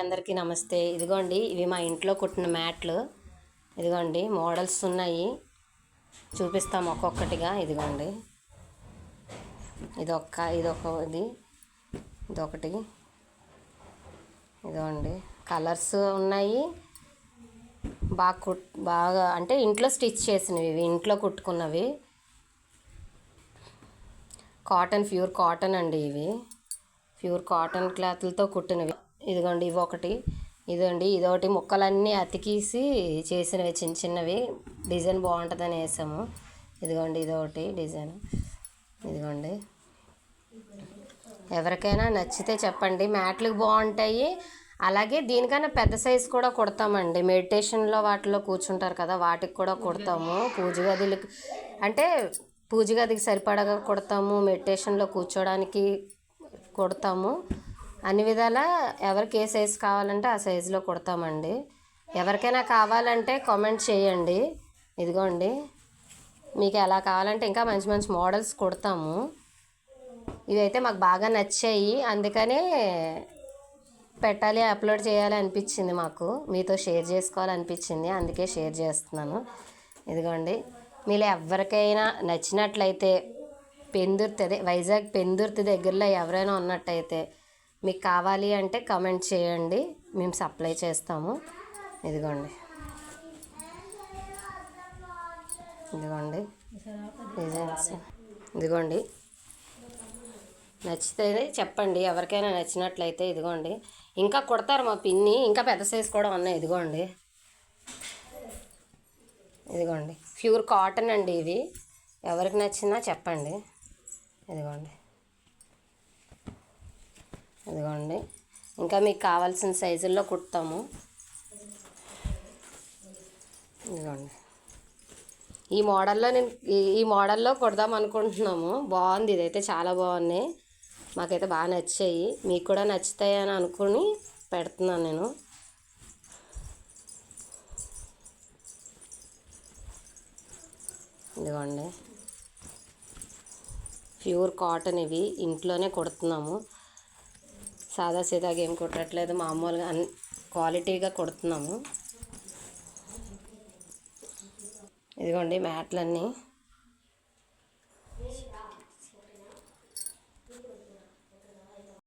అందరికీ నమస్తే. ఇదిగోండి ఇవి మా ఇంట్లో కుట్టిన మ్యాట్లు. ఇదిగోండి మోడల్స్ ఉన్నాయి, చూపిస్తాం ఒక్కొక్కటిగా. ఇదిగోండి ఇదొకటి. ఇదిగోండి కలర్స్ ఉన్నాయి. బాగా అంటే ఇంట్లో స్టిచ్ చేసినవి, ఇవి ఇంట్లో కుట్టుకున్నవి. ప్యూర్ కాటన్ అండి. ఇవి ప్యూర్ కాటన్ క్లాత్లతో కుట్టినవి. ఇదిగోండి ఇదొకటి ముక్కలన్నీ అతికేసి చేసినవి, చిన్న చిన్నవి. డిజైన్ బాగుంటుందని వేసాము. ఇదిగోండి ఇదొకటి డిజైన్. ఇదిగోండి ఎవరికైనా నచ్చితే చెప్పండి. మ్యాట్లకు బాగుంటాయి. అలాగే దీనికన్నా పెద్ద సైజు కూడా కుడతామండి. మెడిటేషన్లో వాటిలో కూర్చుంటారు కదా, వాటికి కూడా కుడతాము. పూజ గదికి సరిపడగా కుడతాము, మెడిటేషన్లో కూర్చోడానికి కుడతాము. అన్ని విధాల ఎవరికి ఏ సైజు కావాలంటే ఆ సైజులో కుడతామండి. ఎవరికైనా కావాలంటే కామెంట్ చేయండి. ఇదిగోండి మీకు ఎలా కావాలంటే ఇంకా మంచి మంచి మోడల్స్ కుడతాము. ఇవైతే మాకు బాగా నచ్చాయి, అందుకనే పెట్టాలి, అప్లోడ్ చేయాలి అనిపించింది. మాకు మీతో షేర్ చేసుకోవాలనిపించింది, అందుకే షేర్ చేస్తున్నాను. ఇదిగోండి మీలో ఎవరికైనా నచ్చినట్లయితే వైజాగ్ పెందుర్తి దగ్గరలో ఎవరైనా ఉన్నట్టయితే మీకు కావాలి అంటే కామెంట్ చేయండి, మేము సప్లై చేస్తాము. ఇదిగోండి డిజైన్స్. ఇదిగోండి నచ్చితే చెప్పండి, ఎవరికైనా నచ్చినట్లయితే. ఇదిగోండి ఇంకా కుడతారు మా పిన్ని, ఇంకా పెద్ద సైజు కూడా ఉన్నాయి. ఇదిగోండి ప్యూర్ కాటన్ అండి. ఇవి ఎవరికి నచ్చినా చెప్పండి. ఇదిగోండి ఇంకా మీకు కావాల్సిన సైజుల్లో కుడతాము. ఇదిగోండి ఈ మోడల్లో కుడదాం అనుకుంటున్నాము. బాగుంది, ఇదైతే చాలా బాగున్నాయి, మాకైతే బాగా నచ్చాయి. మీకు కూడా నచ్చుతాయి అని అనుకుని పెడుతున్నాను నేను. ఇదిగోండి ప్యూర్ కాటన్, ఇవి ఇంట్లోనే కుడుతున్నాము. సాదా సీదాగా ఏం కుట్టట్లేదు, మామూలుగా క్వాలిటీగా కుడుతున్నాము. ఇదిగోండి మ్యాట్లన్నీ.